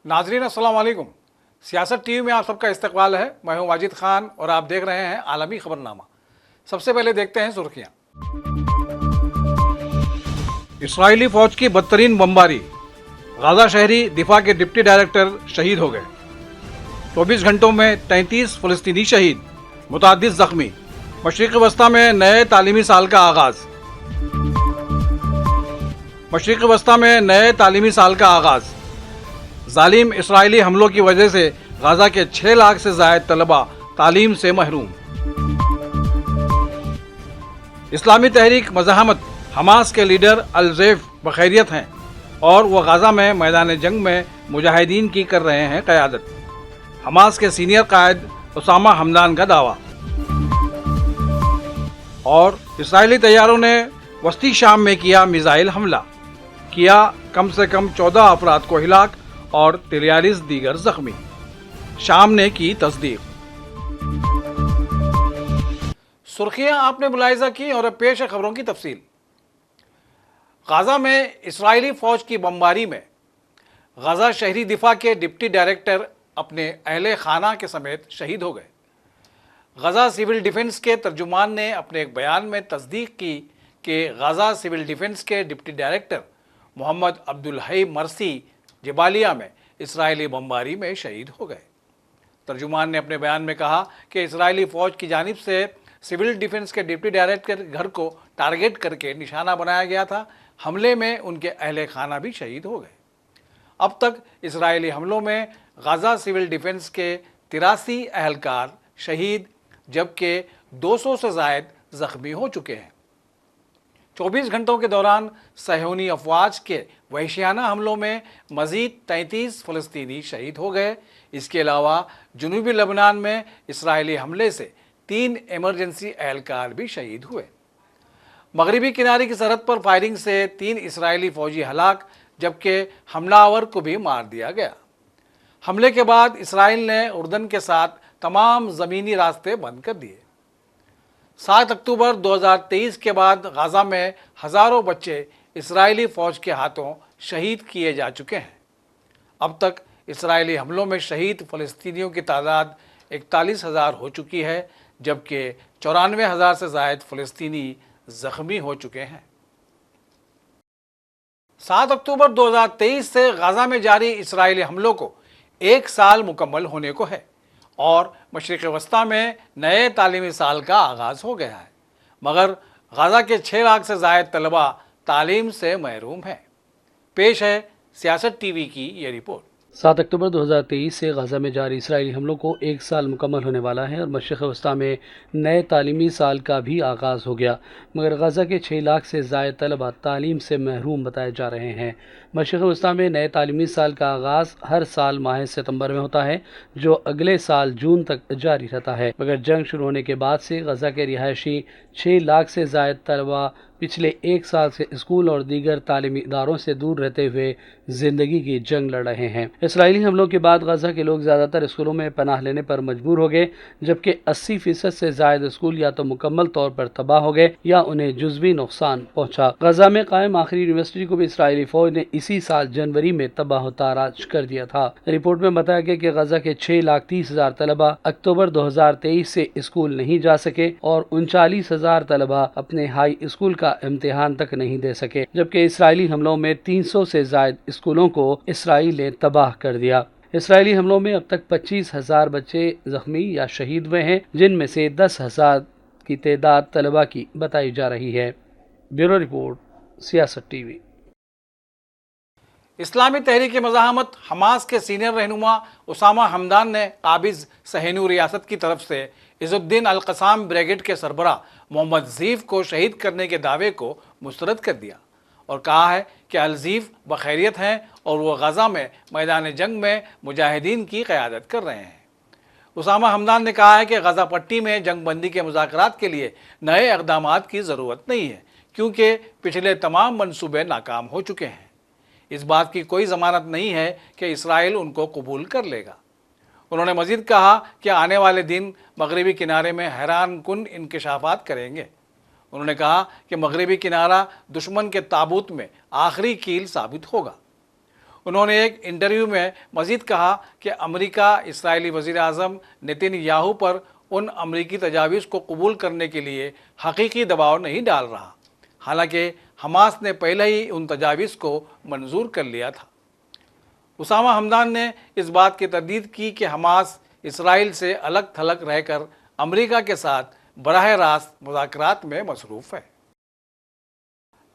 नाजरीन अस्सलाम वालेकुम। सियासत टीवी में आप सबका इस्तकबाल है। मैं हूं वाजिद खान और आप देख रहे हैं आलमी खबरनामा। सबसे पहले देखते हैं सुर्खियां। इसराइली फौज की बदतरीन बमबारी, गाजा शहरी दिफा के डिप्टी डायरेक्टर शहीद हो गए। 24 घंटों में 33 फलस्तीनी शहीद, मुताद्दिद जख्मी। मशरिक़ वस्ता में नए तालीमी साल का आगाज। मशरिक़ वस्ता में नए तालीमी साल का आगाज। जालिम इसराइली हमलों की वजह से गाजा के 6 लाख से ज़ायद तलबा तालीम से महरूम। इस्लामी तहरीक मज़ाहमत हमास के लीडर अल-ज़ैफ बखैरियत हैं और वह गाजा में मैदान जंग में मुजाहिदीन की कर रहे हैं क़यादत। हमास के सीनियर कायद उसामा हमदान का दावा। और इसराइली तैयारों ने वस्ती शाम में किया मिसाइल हमला, किया कम से कम 14 अफराद को हिलाक और 43 दीगर जख्मी। शाम ने की तस्दीक। सुर्खियां आपने मुलाहिजा की और अब पेश है खबरों की तफसील। गाजा में इसराइली फौज की बमबारी में गाजा शहरी दिफा के डिप्टी डायरेक्टर अपने अहले खाना के समेत शहीद हो गए। गाजा सिविल डिफेंस के तर्जुमान ने अपने एक बयान में तस्दीक की कि गाजा सिविल डिफेंस के डिप्टी डायरेक्टर मोहम्मद अब्दुल हई मरसी जबालिया में इसराइली बमबारी में शहीद हो गए। तर्जुमान ने अपने बयान में कहा कि इसराइली फ़ौज की जानिब से सिविल डिफेंस के डिप्टी डायरेक्टर के घर को टारगेट करके निशाना बनाया गया था। हमले में उनके अहले खाना भी शहीद हो गए। अब तक इसराइली हमलों में गाजा सिविल डिफेंस के 83 अहलकार शहीद जबकि 200 से ज़ायद ज़ख्मी हो चुके हैं। 24 घंटों के दौरान सहयोनी अफवाज के वहशियाना हमलों में मज़ीद 33 फ़लस्तीनी शहीद हो गए। इसके अलावा जनूबी लबनान में इसराइली हमले से 3 इमरजेंसी एहलकार भी शहीद हुए। मगरबी किनारे की सरहद पर फायरिंग से 3 इसराइली फ़ौजी हलाक जबकि हमलावर को भी मार दिया गया। हमले के बाद इसराइल ने उर्दन के साथ तमाम ज़मीनी रास्ते बंद कर दिए। 7 अक्टूबर 2023 के बाद गाजा में हज़ारों बच्चे इसराइली फ़ौज के हाथों शहीद किए जा चुके हैं। अब तक इसराइली हमलों में शहीद फ़लस्तीनियों की तादाद 41,000 हो चुकी है जबकि 94,000 से ज़ायद फ़लस्तीनी ज़ख्मी हो चुके हैं। 7 अक्टूबर 2023 से गाजा में जारी इसराइली हमलों को 1 साल मुकम्मल होने को है और मशरिक़ वस्ता में नए तालीमी साल का आगाज़ हो गया है, मगर गाजा के 6 लाख से ज़ायद तलबा तालीम से महरूम हैं। पेश है सियासत टीवी की ये रिपोर्ट। 7 अक्टूबर 2023 से गाजा में जारी इसराइली हमलों को 1 साल मुकम्मल होने वाला है और मशरिक़ वस्ता में नए तालीमी साल का भी आगाज़ हो गया, मगर गाजा के 6 लाख से ज़ायद तलबा तालीम से महरूम बताए जा रहे हैं। मशरिक़ वस्ता में नए तालीमी साल का आगाज़ हर साल माह सितंबर में होता है जो अगले साल जून तक जारी रहता है, मगर जंग शुरू होने के बाद से गाजा के रिहायशी 6 लाख से ज़ायद तलबा पिछले 1 साल से स्कूल और दीगर तालीमी इदारों से दूर रहते हुए ज़िंदगी की जंग लड़ रहे हैं। इसराइली हमलों के बाद गाजा के लोग ज़्यादातर स्कूलों में पनाह लेने पर मजबूर हो गए जबकि 80% से ज़ायद स्कूल या तो मुकम्मल तौर पर तबाह हो गए या उन्हें जुज़वी नुकसान पहुँचा। गाजा में कायम आखिरी यूनिवर्सिटी को भी इसराइली फ़ौज ने इसी साल जनवरी में तबाह ताराज कर दिया था। रिपोर्ट में बताया गया कि गाजा के 6,30,000 तलबा अक्टूबर 2023 से स्कूल नहीं जा सके और 39,000 तलबा अपने हाई स्कूल का इम्तिहान तक नहीं दे सके, जबकि इसराइली हमलों में 300 से ज़ायद स्कूलों को इसराइल ने तबाह कर दिया। इसराइली हमलों में अब तक 25,000 बच्चे ज़ख्मी या शहीद हुए हैं, जिनमें से 10,000 की तादाद तलबा की बताई जा रही है। ब्यूरो रिपोर्ट, सियासत टीवी। इस्लामी तहरीक मज़ाहमत हमास के सीनियर रहनुमा उसामा हमदान ने काबिज़ सहनू रियासत की तरफ से इज़ुद्दीन अल-क़साम ब्रिगेड के सरबराह मोहम्मद ज़ीफ़ को शहीद करने के दावे को मुस्तरद कर दिया और कहा है कि अल-ज़ीफ़ बखैरियत हैं और वह गाज़ा में मैदान जंग में मुजाहिदीन की क़यादत कर रहे हैं। उसामा हमदान ने कहा है कि गाज़ा पट्टी में जंग बंदी के मुज़ाकरात के लिए नए इक़दामात की ज़रूरत नहीं है क्योंकि पिछले तमाम मनसूबे नाकाम हो चुके हैं। इस बात की कोई ज़मानत नहीं है कि इसराइल उनको कबूल कर लेगा। उन्होंने मज़ीद कहा कि आने वाले दिन मगरबी किनारे में हैरान कुन इंकशाफात करेंगे। उन्होंने कहा कि मगरबी किनारा दुश्मन के ताबूत में आखिरी कील साबित होगा। انہوں نے ایک انٹرویو میں مزید کہا کہ امریکہ اسرائیلی وزیر اعظم نیتن یاہو پر ان امریکی تجاویز کو قبول کرنے کے لیے حقیقی دباؤ نہیں ڈال رہا، حالانکہ حماس نے پہلے ہی ان تجاویز کو منظور کر لیا تھا۔ اسامہ ہمدان نے اس بات کی تردید کی کہ حماس اسرائیل سے الگ تھلگ رہ کر امریکہ کے ساتھ براہ راست مذاکرات میں مصروف ہے۔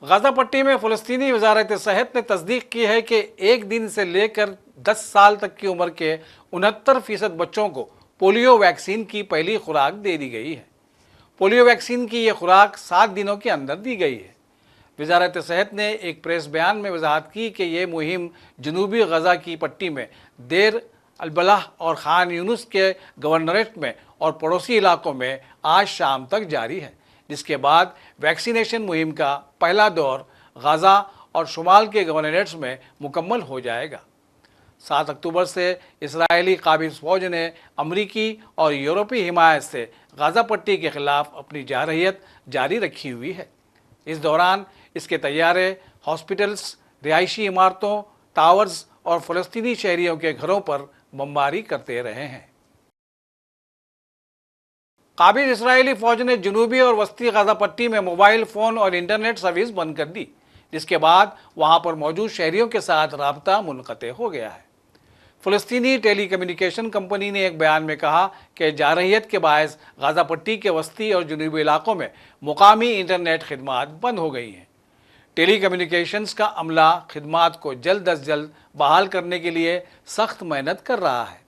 غزہ پٹی میں فلسطینی وزارت صحت نے تصدیق کی ہے کہ ایک دن سے لے کر 10 سال تک کی عمر کے 69% بچوں کو پولیو ویکسین کی پہلی خوراک دے دی گئی ہے۔ پولیو ویکسین کی یہ خوراک 7 دنوں کے اندر دی گئی ہے۔ وزارت صحت نے ایک پریس بیان میں وضاحت کی کہ یہ مہم جنوبی غزہ کی پٹی میں دیر البلح اور خان یونس کے گورنریٹ میں اور پڑوسی علاقوں میں آج شام تک جاری ہے، جس کے بعد ویکسینیشن مہم کا پہلا دور غزہ اور شمال کے گورنریٹس میں مکمل ہو جائے گا۔ 7 اکتوبر سے اسرائیلی قابض فوج نے امریکی اور یورپی حمایت سے غزہ پٹی کے خلاف اپنی جارحیت جاری رکھی ہوئی ہے۔ اس دوران اس کے طیارے ہاسپٹلز، رہائشی عمارتوں، ٹاورز اور فلسطینی شہریوں کے گھروں پر بمباری کرتے رہے ہیں۔ قابض اسرائیلی فوج نے جنوبی اور وسطی غزہ پٹی میں موبائل فون اور انٹرنیٹ سروس بند کر دی، جس کے بعد وہاں پر موجود شہریوں کے ساتھ رابطہ منقطع ہو گیا ہے۔ فلسطینی ٹیلی کمیونیکیشن کمپنی نے ایک بیان میں کہا کہ جارحیت کے باعث غزہ پٹی کے وسطی اور جنوبی علاقوں میں مقامی انٹرنیٹ خدمات بند ہو گئی ہیں۔ ٹیلی کمیونیکیشنز کا عملہ خدمات کو جلد از جلد بحال کرنے کے لیے سخت محنت کر رہا ہے۔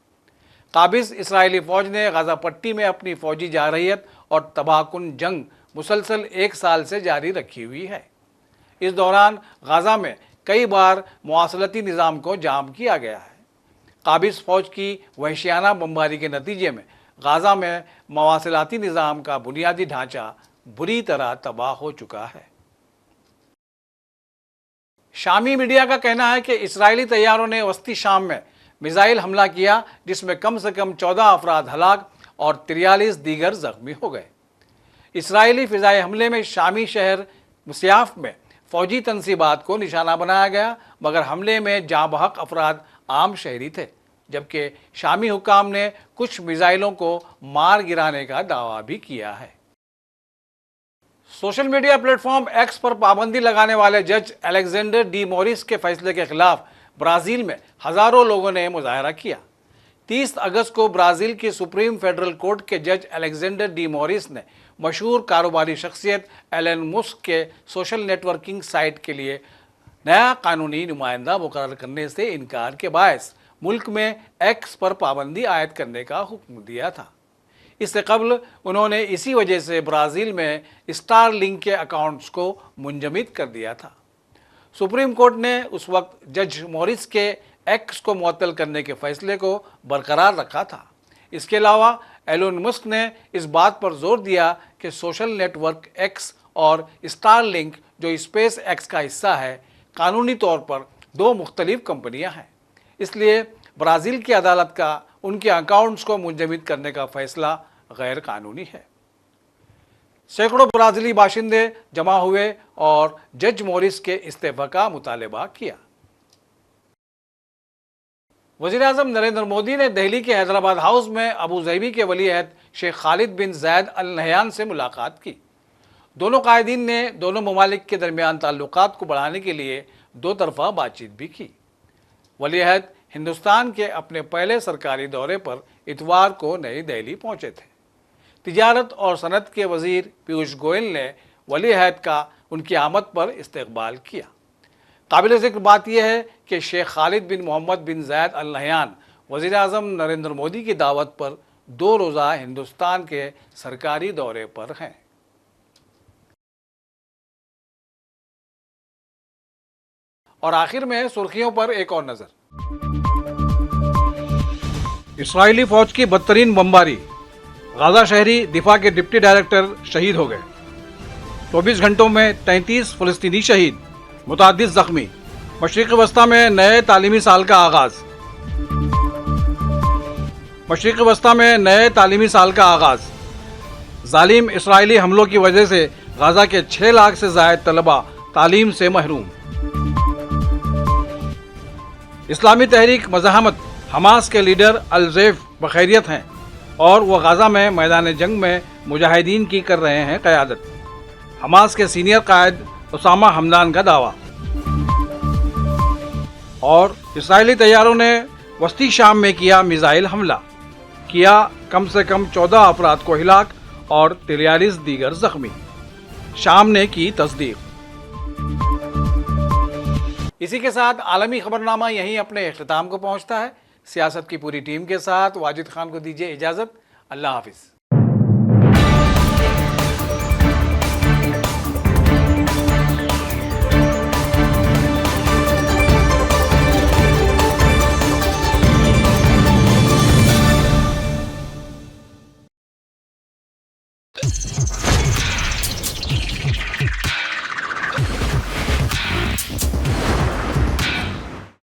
قابض اسرائیلی فوج نے غزہ پٹی میں اپنی فوجی جارحیت اور تباہ کن جنگ مسلسل 1 سال سے جاری رکھی ہوئی ہے۔ اس دوران غزہ میں کئی بار مواصلاتی نظام کو جام کیا گیا ہے۔ قابض فوج کی وحشیانہ بمباری کے نتیجے میں غزہ میں مواصلاتی نظام کا بنیادی ڈھانچہ بری طرح تباہ ہو چکا ہے۔ شامی میڈیا کا کہنا ہے کہ اسرائیلی طیاروں نے وسطی شام میں میزائل حملہ کیا، جس میں کم سے کم 14 افراد ہلاک اور 43 دیگر زخمی ہو گئے۔ اسرائیلی فضائی حملے میں شامی شہر مسیاف میں فوجی تنصیبات کو نشانہ بنایا گیا، مگر حملے میں جاں بحق افراد عام شہری تھے، جبکہ شامی حکام نے کچھ میزائلوں کو مار گرانے کا دعویٰ بھی کیا ہے۔ Social media platform X پر پابندی لگانے والے جج الیگزینڈر ڈی موریس کے فیصلے کے خلاف برازیل میں ہزاروں لوگوں نے مظاہرہ کیا۔ 30 اگست کو برازیل کی سپریم فیڈرل کورٹ کے جج الیگزینڈر ڈی موریس نے مشہور کاروباری شخصیت ایلن مسک کے سوشل نیٹ ورکنگ سائٹ کے لیے نیا قانونی نمائندہ مقرر کرنے سے انکار کے باعث ملک میں ایکس پر پابندی عائد کرنے کا حکم دیا تھا۔ اس سے قبل انہوں نے اسی وجہ سے برازیل میں اسٹار لنک کے اکاؤنٹس کو منجمد کر دیا تھا۔ سپریم کورٹ نے اس وقت جج موریس کے ایکس کو معطل کرنے کے فیصلے کو برقرار رکھا تھا۔ اس کے علاوہ ایلون مسک نے اس بات پر زور دیا کہ سوشل نیٹ ورک ایکس اور اسٹار لنک جو اسپیس ایکس کا حصہ ہے، قانونی طور پر 2 مختلف کمپنیاں ہیں، اس لیے برازیل کی عدالت کا ان کے اکاؤنٹس کو منجمد کرنے کا فیصلہ غیر قانونی ہے۔ سینکڑوں برازیلی باشندے جمع ہوئے اور جج موریس کے استعفی کا مطالبہ کیا۔ وزیر اعظم نریندر مودی نے دہلی کے حیدرآباد ہاؤس میں ابو ظبی کے ولی عہد شیخ خالد بن زید ال نہیان سے ملاقات کی۔ دونوں قائدین نے دونوں ممالک کے درمیان تعلقات کو بڑھانے کے لیے 2 طرفہ بات چیت بھی کی۔ ولی عہد ہندوستان کے اپنے پہلے سرکاری دورے پر اتوار کو نئی دہلی پہنچے تھے۔ تجارت اور صنعت کے وزیر پیوش گوئل نے ولی عہد کا ان کی آمد پر استقبال کیا۔ قابل ذکر بات یہ ہے کہ شیخ خالد بن محمد بن زید ال نہیان وزیر اعظم نریندر مودی کی دعوت پر 2 روزہ ہندوستان کے سرکاری دورے پر ہیں۔ اور آخر میں سرخیوں پر ایک اور نظر۔ اسرائیلی فوج کی بدترین بمباری، غزہ شہری دفاع کے ڈپٹی ڈائریکٹر شہید ہو گئے۔ 24 گھنٹوں میں 33 فلسطینی شہید، متعدد زخمی۔ مشرق وسطی میں نئے تعلیمی سال کا آغاز۔ مشرق وسطی میں نئے تعلیمی سال کا آغاز۔ ظالم اسرائیلی حملوں کی وجہ سے غزہ کے 6 لاکھ سے زائد طلبہ تعلیم سے محروم۔ इस्लामी तहरीक मज़ाहमत हमास के लीडर अल-ज़ैफ बखैरियत हैं और वो गाज़ा में मैदान जंग में मुजाहिदीन की कर रहे हैं क़यादत। हमास के सीनियर कायद उसामा हमदान का दावा। और इसराइली तैयारों ने वस्ती शाम में किया मिसाइल हमला, किया कम से कम 14 अफराद को हिलाक और 43 दीगर जख्मी। शाम ने की तस्दीक। इसी के साथ आलमी खबरनामा यहीं अपने इख्तिताम को पहुंचता है। सियासत की पूरी टीम के साथ वाजिद खान को दीजिए इजाज़त। अल्लाह हाफिज़।